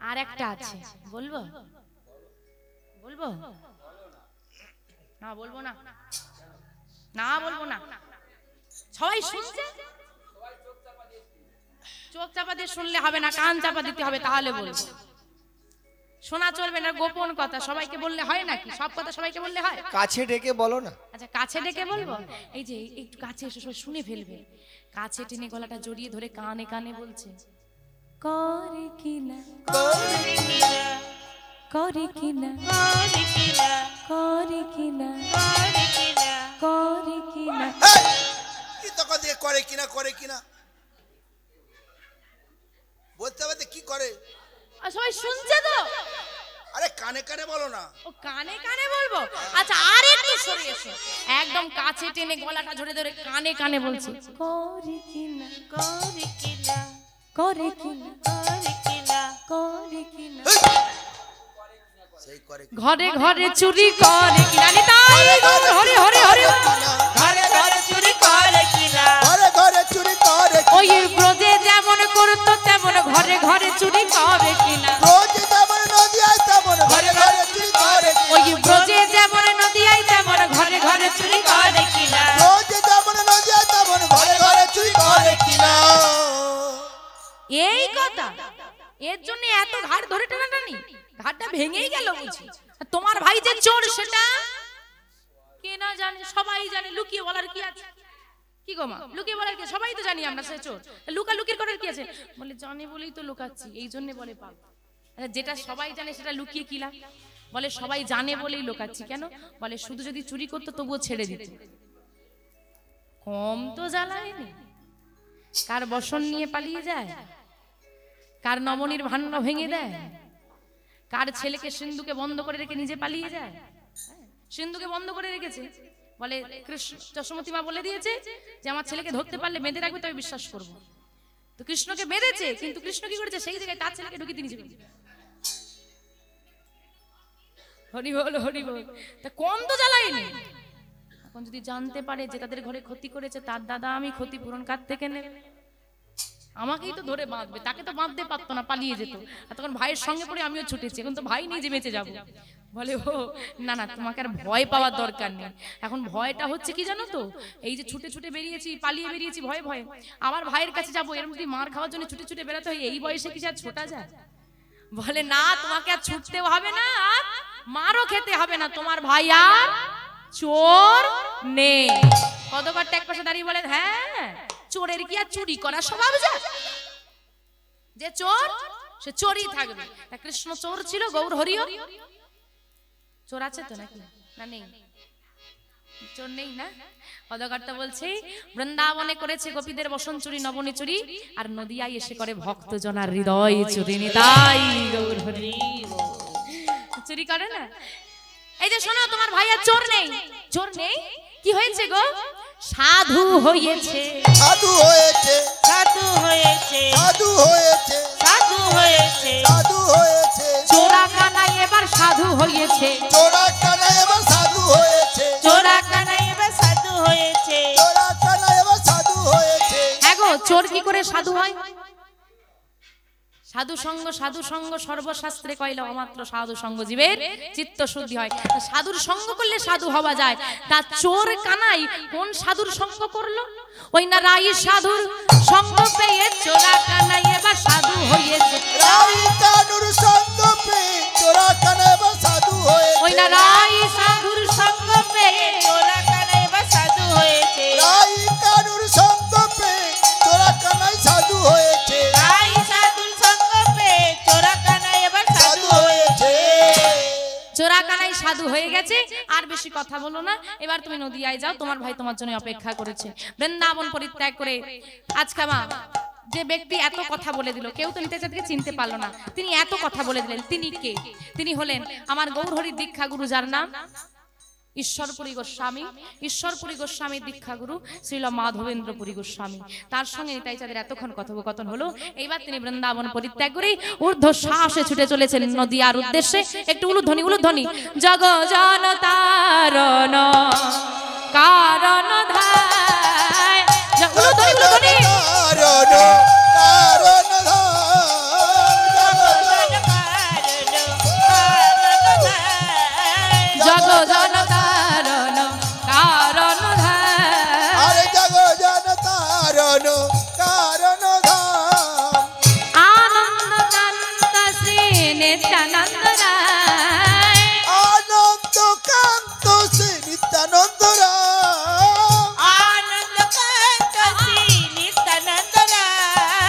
আর একটা আছে, বলবো? বলবো না? বলবো না, না বলবো না। সবাই শুনছে, চোখ চাপা দিয়ে শুনলে হবে না, কান চাপা দিতে হবে, তাহলে বলবো। শোনা চলবে না, গোপন কথা। সবাইকে বললে হয় নাকি? সব কথা সবাইকে বললে হয়? কাছে ডেকে বলো না। আচ্ছা, কাছে ডেকে বলবো। এই যে একটু কাছে এসে সবাই শুনে ফেলবে। কাছে টেনে গলাটা জড়িয়ে ধরে কানে কানে বলছে, করে কিনা, করে কিনা, করে কিনা, করে কিনা, করে কিনা, করে কিনা, করে কিনা। এই, কি তখন দিয়ে করে কিনা, করে কিনা বলতে হবে, কি করে? আর সবাই শুনছে তো? আরে কানে কানে বলো না। ও কানে কানে বলবো? আচ্ছা আর একটু সরে এসো, একদম কাছে টেনে গলাটা ধরে ধরে কানে কানে বলছি, করে কিনা করে কিনা করে কিনা করে কিনা করে কিনা সেই করে ঘরে ঘরে চুরি করে কিনা নিতাই গৌর হরি হরি হরি ঘরে ঘরে চুরি করে কিনা ঘরে ঘরে চুরি করে ওই ব্রজে যেমন করতো তেমন ঘরে ঘরে চুরি করে কিনা রোজ যেমন নদী আয় তেমন ঘরে ঘরে চুরি করে ওই ব্রজে যেমন নদিয়ায় তেমন ঘরে ঘরে চুরি করে কিনা রোজ যেমন নদী আয় তেমন ঘরে ঘরে চুরি করে কিনা। এই কথা, এর জন্য এত ঘাট ধরে টানাটানি, ঘাটটা ভেঙেই গেল বুঝি। আর তোমার ভাই যে চোর সেটা কে না জানে? সবাই জানে, লুকিয়ে বলার কি আছে? কি গো মা, লুকিয়ে বলার কি? সবাই তো জানি আমরা সে চোর, লুকা লুকির করার কি আছে? বলে জানে বলেই তো লুকাচ্ছি, এই জন্য বলে পাপ। আচ্ছা যেটা সবাই জানে সেটা লুকিয়ে কি লাভ? বলে সবাই জানে বলেই লুকাচ্ছি। কেন? বলে শুধু যদি চুরি করতো তবুও ছেড়ে দিত। কম তো জ্বালায়নি। কার বসন নিয়ে পালিয়ে যায়, কার নমনির ভান্ডা ভেঙে দেয়, কার ছেলেকে সিন্ধুকে বন্ধ করে রেখে নিজে পালিয়ে যায়। সিন্ধুকে বন্ধ করে রেখেছে, বলে কৃষ্ণ, যশোমতী মা বলে দিয়েছে যে আমার ছেলেকে ধরতে পারলে বেঁধে রাখবে তবে বিশ্বাস করব। তো কৃষ্ণকে বেঁধেছে, কিন্তু কৃষ্ণ কি করেছে? সেই জায়গায় তার ছেলেকে ঢুকিয়ে নিজে বেঁধেছে। হরি বল হরি বল। তা কম তো জ্বালায়নি। এখন যদি জানতে পারে যে তাদের ঘরে ক্ষতি করেছে, তার দাদা আমি ক্ষতিপূরণ কার থেকে নেবে? আমাকেই তো ধরে বাঁধবে, তাকে তো বাঁধতে পারতো না, পালিয়ে যেত। আর তখন ভাইয়ের সঙ্গে পড়ে আমিও ছুটেছি, এখন তো ভাই নিজে বেঁচে যাবো। বলে ও না না, তোমাকে আর ভয় পাওয়ার দরকার নেই। এখন ভয়টা হচ্ছে কি জানো তো, এই যে ছুটে ছুটে বেরিয়েছি, পালিয়ে বেরিয়েছি ভয়ে ভয়ে, আমার ভাইয়ের কাছে যাবো, এরকম যদি মার খাওয়ার জন্য ছুটে ছুটে বেরোতে হয়, এই বয়সে কি আর ছোটা যায়? বলে না, তোমাকে আর ছুটতেও হবে না, আর মারও খেতে হবে না, তোমার ভাই আর চোর নেই। পদকর্তা এক পাশে দাঁড়িয়ে বলেন, হ্যাঁ চোরের কি আর চুরি করা স্বভাব যায়? যে চোর সে চোরই থাকবে। তা কৃষ্ণ চোর ছিল, গৌর হরিও চোর আছে তো নাকি? না নেই, চোর নেই না? পদকর্তা বলছে বৃন্দাবনে করেছে গোপীদের বসন চুরি, নবনী চুরি, আর নদিয়ায় এসে করে ভক্ত জনার হৃদয় চুরি। নিতাই গৌর হরি চুরি করে না। এই যে শোনো, তোমার ভাই আর চোর নেই। চোর নেই, কি হয়েছে গো? সাধু হয়েছে, সাধু হয়েছে, সাধু হয়েছে সাধু হয়েছে, সাধু হয়েছে সাধু হয়েছে, চোরা কানাই এবার সাধু হয়েছে, চোরা কানা এবার সাধু হয়েছে, চোরা কানা এবার সাধু হয়েছে চোরা কানা এবার সাধু হয়েছে। হ্যাঁ গো, চোর কি করে সাধু হয়? সাধু সঙ্গ সর্বশাস্ত্রে কইলা অমাত্র সাধু সঙ্গ জীবের চিত্ত শুদ্ধি হয়। সাধুর সঙ্গ করলে সাধু হওয়া যায়। তা চোর কানাই কোন সাধুর সঙ্গ করলো? ওই না রাই সাধুর সঙ্গ পেয়ে চোরা কানাই এবার সাধু হয়েছে। রাই কানুর সঙ্গ পেয়ে চোরা কানা এবার সাধু হয়েছে, ওই না রাই সাধুর সঙ্গ পেয়ে চোরা কানা এবার সাধু হয়েছে রাই কানুর সঙ্গ পেয়ে চোরা কানাই সাধু হয়েছে, রাই সাধুর সঙ্গ পেয়ে চোরা কানা এবার সাধু হয়েছে। চোরা কানাই সাধু হয়ে গেছে। আর বেশি কথা বলো না, এবার তুমি নদিয়ায় যাও, তোমার ভাই তোমার জন্য অপেক্ষা করেছে। বৃন্দাবন পরিত্যাগ করে আজকে মা যে ব্যক্তি এত কথা বলে দিল, কেউ তো নিতাইকে চিনতে পারলো না, তিনি এত কথা বলে দিলেন, তিনি কে? তিনি হলেন আমার গৌরহরির দীক্ষা গুরু, যার নাম ঈশ্বরপুরী গোস্বামী। ঈশ্বরপুরী গোস্বামীর দীক্ষা গুরু শ্রীল মাধবেন্দ্রপুরী গোস্বামী। তার সঙ্গে নিতাই চাঁদের এতক্ষণ কথোপকথন হলো। এইবার তিনি বৃন্দাবন পরিত্যাগ করে ঊর্ধ্ব শ্বাসে ছুটে চলেছেন নদিয়ার উদ্দেশ্যে। একটু উলুধ্বনি উলুধ্বনি। জগ জন তারণ কারণ ধায়, উলুধ্বনি উলুধ্বনি। জগ জন তারণ কারণ ধায়, আরে জগ জন তারণ কারণ ধাম, আনন্দ কান্ত শ্রী নিত্যানন্দ রায়, আনন্দ কান্ত শ্রী নিত্যানন্দ রাম, আনন্দ কান্ত শ্রী নিত্যানন্দ রায়,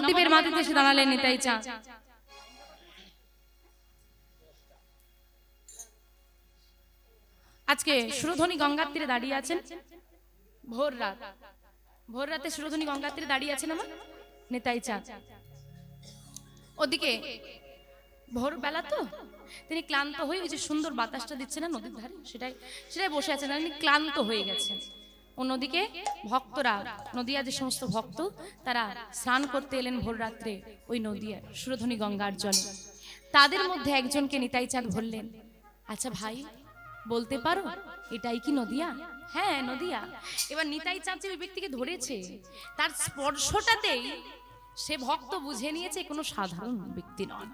নবদ্বীপের মাটিতে এসে দাঁড়ালেন নিতাই চাঁদ। আজকে সুরধনী গঙ্গার তীরে দাঁড়িয়ে আছেন, ভোর রাতে সুরধনী গঙ্গার তীরে দাঁড়িয়ে আছেন আমার নিতাই চাঁদ। ওদিকে ভোরবেলা তো তিনি ক্লান্ত হয়ে ওই যে সুন্দর বাতাসটা দিচ্ছে না নদীর ধারে, সেটাই বসে আছেন, তিনি ক্লান্ত হয়ে গেছেন। অন্যদিকে ভক্তরা, নদিয়া যে সমস্ত ভক্ত তারা স্নান করতে এলেন ভোর রাত্রে ওই নদিয়া সুরধনী গঙ্গার জলে। তাদের মধ্যে একজনকে নিতাই চাঁদ বললেন, আচ্ছা ভাই বলতে পারো এটাই কি নদিয়া? হ্যাঁ নদিয়া। এবার নিতাই চাঁদ যে ওই ব্যক্তিকে ধরেছে, তার স্পর্শটাতেই সে ভক্ত বুঝে নিয়েছে কোনো সাধারণ ব্যক্তি নয়।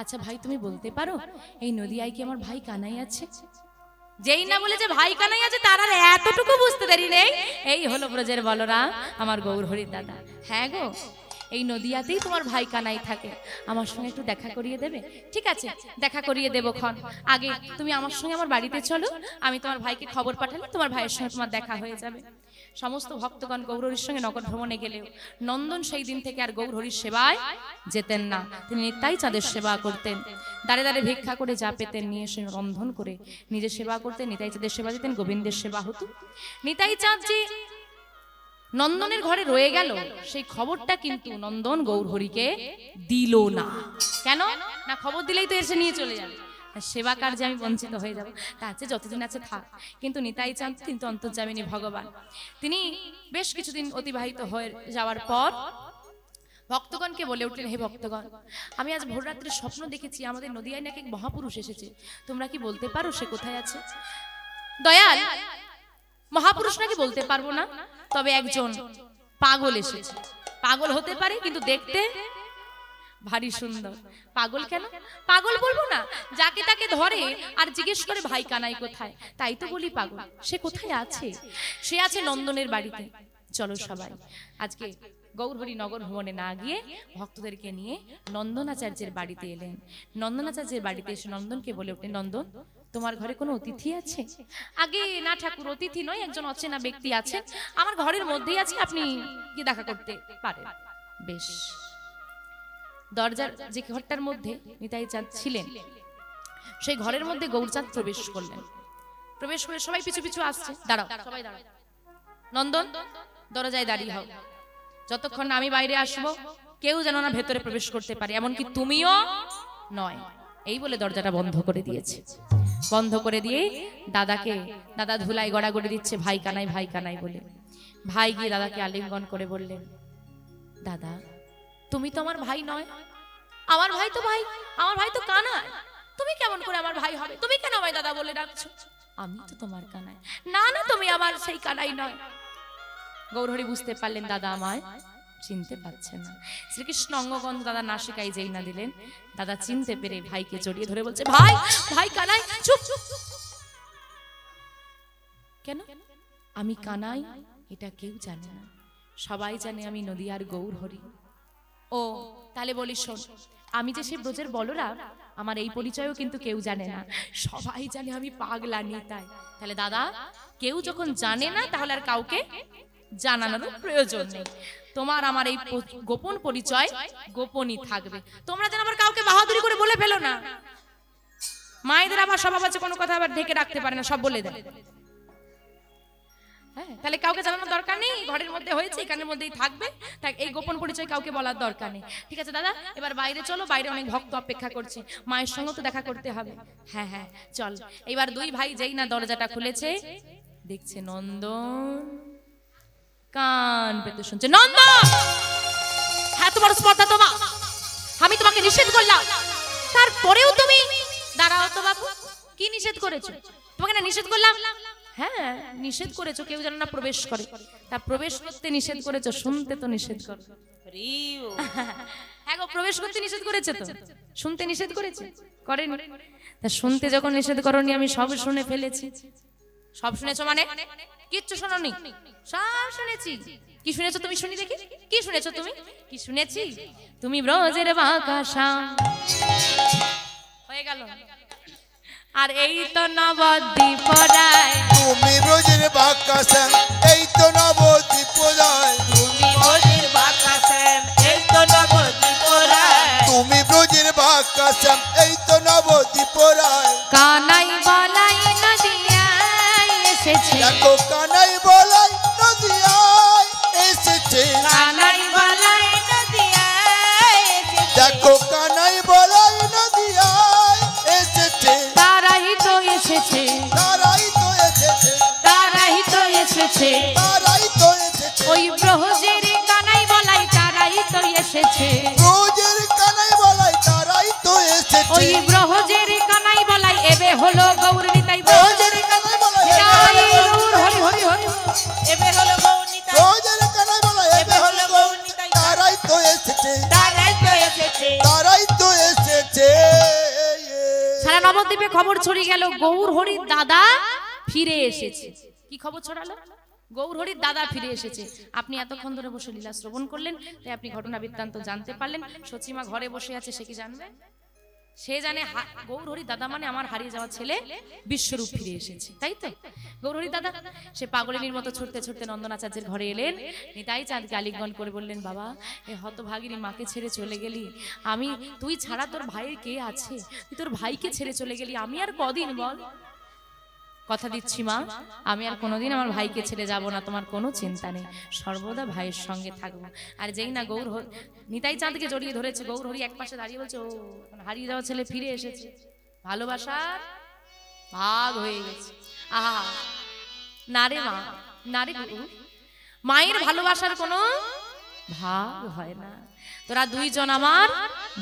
আচ্ছা ভাই তুমি বলতে পারো এই নদিয়ায় কি আমার ভাই কানাই আছে? যেই না বলেছে ভাই কানাই আছে তার আর এতটুকু বুঝতে দেরি নেই, এই হলো ব্রজের বলরাম আমার গৌর হরির দাদা। হ্যাঁ গো, এই নদিয়াতেই তোমার ভাই কানাই থাকে, আমার সঙ্গে একটু দেখা করিয়ে দেবে? ঠিক আছে দেখা করিয়ে দেবো ক্ষণ, আগে তুমি আমার সঙ্গে আমার বাড়িতে চলো, আমি তোমার ভাইকে খবর পাঠালে তোমার ভাইয়ের সঙ্গে তোমার দেখা হয়ে যাবে। সমস্ত ভক্তগণ গৌরহরির সঙ্গে নগর ভ্রমণে গেলেও নন্দন সেই দিন থেকে আর গৌরহরির সেবায় যেতেন না, তিনি নিতাই চাঁদের সেবা করতেন। দাঁড়ে দাঁড়ে ভিক্ষা করে যা পেতেন নিয়ে এসে রন্ধন করে নিজে সেবা করতেন, নিতাই চাঁদের সেবা দিতেন, গোবিন্দের সেবা হতো। নিতাই চাঁদ যে নন্দনের ঘরে রয়ে গেল সেই খবরটা কিন্তু নন্দন গৌরহরিকে দিল না। কেন না? খবর দিলেই তো এসে নিয়ে চলে যাবে, সেবা কার্যে আমি বঞ্চিত হয়ে যাব, তা আছে যতদিন আছে থাক। কিন্তু নিতাই চাঁদ কিন্তু অন্তর্যামিনী ভগবান, তিনি বেশ কিছুদিন অতিবাহিত হয়ে যাওয়ার পর ভক্তগণকে বলে উঠলেন, হে ভক্তগণ, আমি আজ ভোররাত্রে স্বপ্ন দেখেছি আমাদের নদিয়ায় নাকি এক মহাপুরুষ এসেছে, তোমরা কি বলতে পারো সে কোথায় আছে? দয়াল, মহাপুরুষ নাকি বলতে পারবো না, তবে একজন পাগল এসেছে। পাগল হতে পারে কিন্তু দেখতে ভারী সুন্দর। পাগল কেন? পাগল বলবো না, যাকে তাকে ধরে আর জিজ্ঞেস করে ভাই কানাই কোথায়, তাই তো বলি পাগল। সে কোথায় আছে? সে আছে নন্দনের বাড়িতে। চলো সবাই আজকে গৌরহরি নগর ভ্রমণে না গিয়ে ভক্তদেরকে নিয়ে নন্দনাচার্যের বাড়িতে এলেন। নন্দনাচার্যের বাড়িতে এসে নন্দনকে বলে উঠলেন, নন্দন তোমার ঘরে কোনো অতিথি আছে? আগে না ঠাকুর, অতিথি নয়, একজন অচেনা ব্যক্তি আছেন, আমার ঘরের মধ্যেই আছে, আপনি কি দেখা করতে পারেন? বেশ। দরজার যে ঘরটার মধ্যে নিতাই চাঁদ ছিলেন সেই ঘরের মধ্যে গৌরচাঁদ প্রবেশ করলেন। প্রবেশ করে সবাই পিছু পিছু আসছে, দাঁড়াও সবাই দাঁড়াও, নন্দন দরজায় দাঁড়িয়ে হও, যতক্ষণ আমি বাইরে আসবো কেউ যেন না ভেতরে প্রবেশ করতে পারে, এমনকি তুমিও নয়। এই বলে দরজাটা বন্ধ করে দিয়েছে। বন্ধ করে দিয়ে দাদা ধুলাই গড়াগড়ি দিচ্ছে ভাই কানাই বলে। ভাই গিয়ে দাদাকে আলিঙ্গন করে বললেন, দাদা তুমি তো আমার ভাই নয়। আমার ভাই তো কানাই, তুমি কেমন করে আমার ভাই হবে? তুমি কেন আমায় দাদা বলে ডাকছো? আমি তো তোমার কানাই। না না, তুমি আমার সেই কানাই নয়। গৌরহরি বুঝতে পারলেন দাদা আমায় চিনতে পারছে না। শ্রীকৃষ্ণ অঙ্গগন্ধ দাদা নাসিকায় যেই না দিলেন, দাদা চিনতে পেরে ভাইকে জড়িয়ে ধরে বলছে, ভাই কানাই। চুপ। কেন? আমি কানাই এটা কেউ জানে না, সবাই জানে আমি নদিয়ার গৌরহরি। ও তাহলে বলি শোন, আমি যে সে ব্রজের বলরাম, আমার এই পরিচয়ও কিন্তু কেউ জানে না, সবাই জানে আমি পাগলা নিতাই। তাহলে দাদা কেউ যখন জানে না তাহলে আর কাউকে জানানোর প্রয়োজন নেই। তোমার আমার এই গোপন পরিচয় গোপনই থাকবে। তোমরা যেন আবার কাউকে বাহাদুরি করে বলে ফেলো না। মায়েদের আবার স্বভাব আছে কোনো কথা আবার ঢেকে রাখতে পারে না, সব বলে দেয়। হ্যাঁ, তাহলে কাউকে জানানোর দরকার নেই, ঘরের মধ্যে হয়েছে এখানের মধ্যেই থাকবে, তাই এই গোপন পরিচয় কাউকে বলার দরকার নেই। ঠিক আছে দাদা, এবার বাইরে চলো, বাইরে অনেক ভক্ত অপেক্ষা করছে, মায়ের সঙ্গে তো দেখা করতে হবে। হ্যাঁ চল। এবার দুই ভাই যেই না দরজাটা খুলেছে, দেখছে নন্দন কান পেতে শুনছে, নন্দন হ্যাঁ তোমার স্পর্ধা তোমার, আমি তোমাকে নিষেধ করলাম, তারপরেও তুমি দাঁড়াও তো বাবু, কি নিষেধ করেছো? তোমাকে না নিষেধ করলাম। হ্যাঁ নিষেধ করেছো কেউ যেন না প্রবেশ করে, তা প্রবেশ করতে নিষেধ করেছো, শুনতে তো নিষেধ করো। হ্যাঁ গো, প্রবেশ করতে নিষেধ করেছে তো, শুনতে নিষেধ করেছে? করেনি। তা শুনতে যখন নিষেধ করনি, আমি সব শুনে ফেলেছি। সব শুনেছো মানে? কিচ্ছু শোনোনি? সব শুনেছি। কি শুনেছো তুমি? শুনি দেখি, কি শুনেছো তুমি? কি শুনেছি? তুমি ব্রজের বাঁকা শাম হয়ে গেল, আর এই তো নবদ্বীপ রায়। তুমি ব্রজের বাঁকা শ্যাম, এই তো নবদ্বীপ রায়। তুমি ব্রজের বাঁকা শ্যাম, এই তো কাসম এই তো নবদ্বীপ রায় কানাই বলাই নদিয়ায় এসেছে দেখো কানাই বলাই নদিয়ায় এসেছে কানাই বলাই নদিয়ায় এসেছে দেখো কানাই বলাই নদিয়ায় এসেছে তারাই তো এসেছে তারাই তো এসেছে তারাই তো এসেছে তারাই তো এসেছে ওই ব্রহ্মজের কানাই বলাই তারাই তো এসেছে রোজের কানাই বলাই তারাই তো এসেছে ওই ব্রহ্মজের কানাই বলাই এবে হলো গৌর নিতাই ব্রহ্মজের কানাই বলাই নিতাই গৌর হরি হরি হরি এবে হলো গৌনিতা রোজের কানাই বলাই এবে হলো গৌনিতাই তারাই তো এসেছে তারাই তো এসেছে তারাই তো এসেছে সারা নবদ্বীপে খবর ছড়িয়ে গেল গৌর হরির দাদা ফিরে এসেছে কি খবর ছড়ালো গৌর হরির দাদা ফিরে এসেছে আপনি এতক্ষণ ধরে বসে লীলা শ্রবণ করলেন তাই আপনি ঘটনা বৃত্তান্ত জানতে পারলেন সচিমা ঘরে বসে আছে সে কি জানবে সে জানে গৌর হরির দাদা মানে আমার হারিয়ে যাওয়া ছেলে বিশ্বরূপ ফিরে এসেছে তাই তো গৌর হরির দাদা সে পাগলিনীর মতো ছুটতে ছুটতে নন্দনাচার্যের ঘরে এলেন নিতাই চাঁদকে আলিঙ্গন করে বললেন বাবা এই হতভাগিনী মাকে ছেড়ে চলে গেলি আমি তুই ছাড়া তোর ভাইয়ের কে আছে তুই তোর ভাইকে ছেড়ে চলে গেলি আমি আর কদিন বল কথা দিচ্ছি মা আমি আর কোনোদিন আমার ভাইকে ছেড়ে যাব না তোমার কোনো চিন্তা নেই সর্বদা ভাইয়ের সঙ্গে থাকবো আর যেই না গৌর নিতাই চাঁদকে জড়িয়ে ধরেছে গৌর হরি একপাশে দাঁড়িয়ে বলছে ও হারিয়ে যাওয়া ছেলে ফিরে এসেছে ভালোবাসার ভাগ হয়ে গেছে আহা না রে মা না রে গুরু মায়ের ভালোবাসার কোনো ভাগ হয় না তোরা দুইজন আমার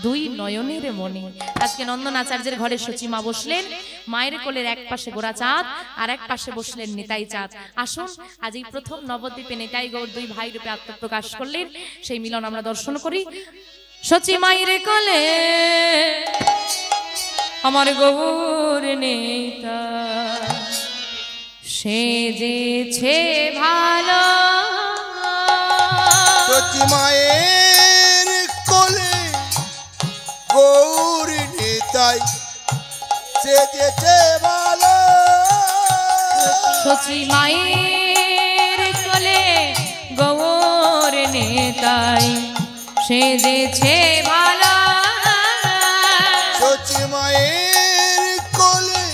দুই নয়নের মনি আজকে নন্দনাচার্যের ঘরে সচিমা বসলেন মায়ের কোলের এক পাশে গোরা চাঁদ আর এক পাশে বসলেন নিতাই চাঁদ আসুন আজ এই প্রথম নবদ্বীপে নিতাই গৌর দুই ভাই রূপে আত্মপ্রকাশ করলেন সেই মিলন আমরা দর্শন করি সচিমায়ের কোলে আমার গৌর নেতা সেজেছে ভালো সচিমায়ের কোলে গৌর নিতাই সেজেছে ভালো সচিমায়ের কোলে গৌর নেতাই সেজেছে ভালো সচিমায়ের কোলে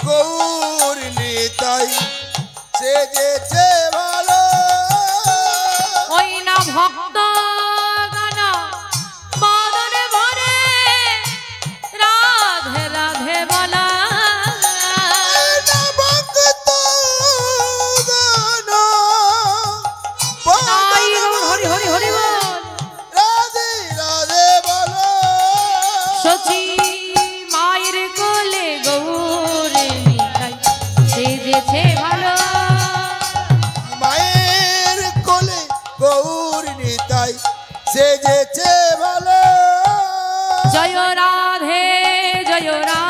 গৌর নিতাই সেজেছে ভালো ওই না ভক্ত গণ বদন ভরে রাধে রাধে বলা হরি হরি হরি বল রাধে রাধে বলো সচি মায়ের কোলে গৌর নিতাই সেজেছে ভালো মায়ের কোলে গৌর নিতাই সেজেছে ভালো জয় রাধে জয় রাধে